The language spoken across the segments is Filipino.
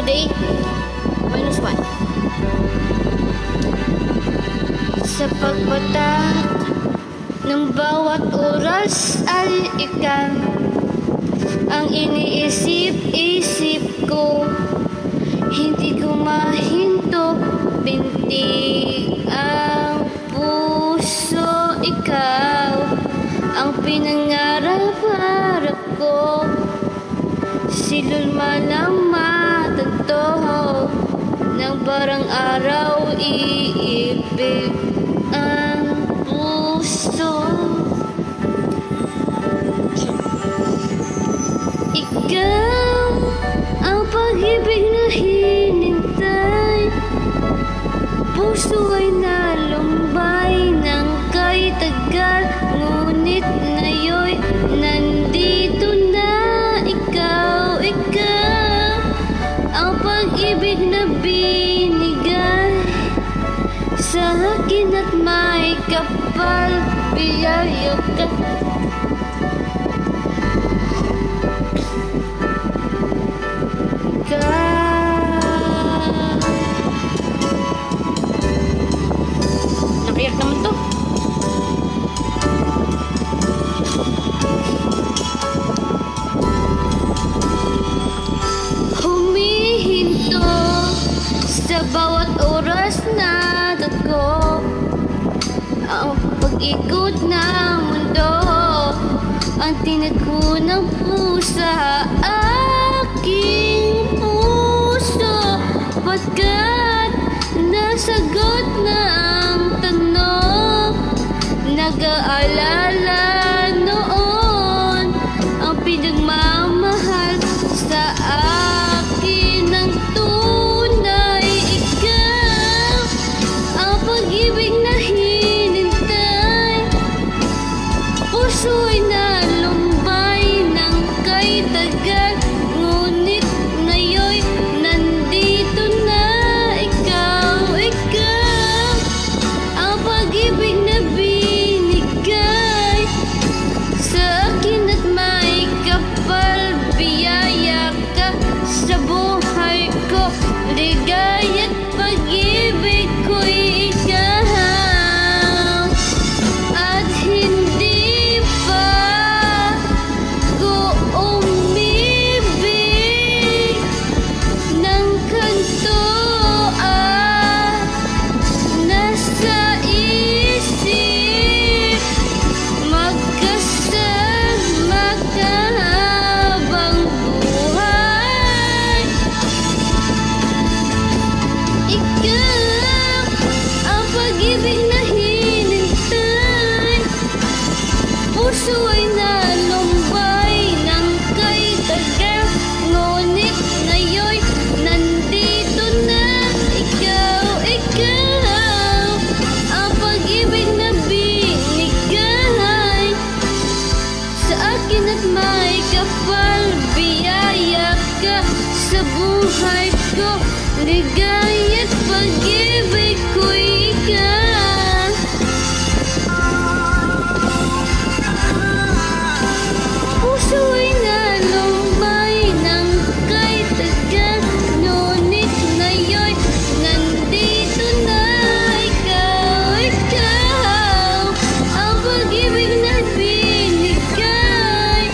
Day -1. Sa pagpatak ng bawat oras ay ikaw ang iniisip-isip ko. Hindi ko mahinto, binti ang puso. Ikaw ang pinangarap-harap ko. Silul malang matanto ng barang araw, iibig ang puso. Ikaw ang pag-ibig na hinintay. Puso ay nalumbay ng kay tagal, ngunit ngayon nandito na. Ikaw ang pag-ibig na binigay sa akin at may kapal, biyaya ka. Napiyak naman to. Humihinto sa bawat oras na dako ang pag-ikot ng mundo, ang tinagpo ng pusa aking puso. Pagkat nasagot na ang tanong, nag-aalala noon ang pinagmamahal sa akin ng tunay. Ikaw ang pag-ibig na hinintay. Puso ay nalumbay ng kay tagal, ngunit ngayon nandito na. Ikaw ang pag-ibig na binigay sa akin at may kapal, biyaya ka sa buhay ko. Ligaya't pag-ibig ko'y ikaw, at hindi pa ko umibig ng kanto. Nasa isip magkasama ka habang buhay. Ikaw ang pag-ibig na hinintay. Puso ay nalumbay ng kay tagal, ngunit ngayon nandito na. Ikaw ang pag-ibig na binigay sa akin at may kapal, biyaya ka sa buhay ko. Ligaya't pag-ibig ko'y ikaw. Puso ay nalumbay ng kay tagal, ngunit ngayon nandito na. Ikaw ang pag-ibig na binigay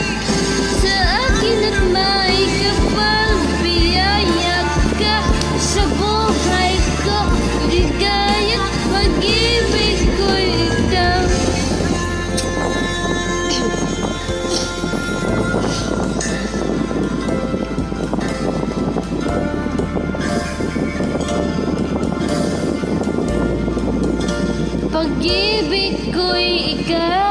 sa akin at may kapal, biyaya ka sa buhay ko. Ligaya't pag-ibig ko'y ikaw. Pag-ibig ko'y ikaw.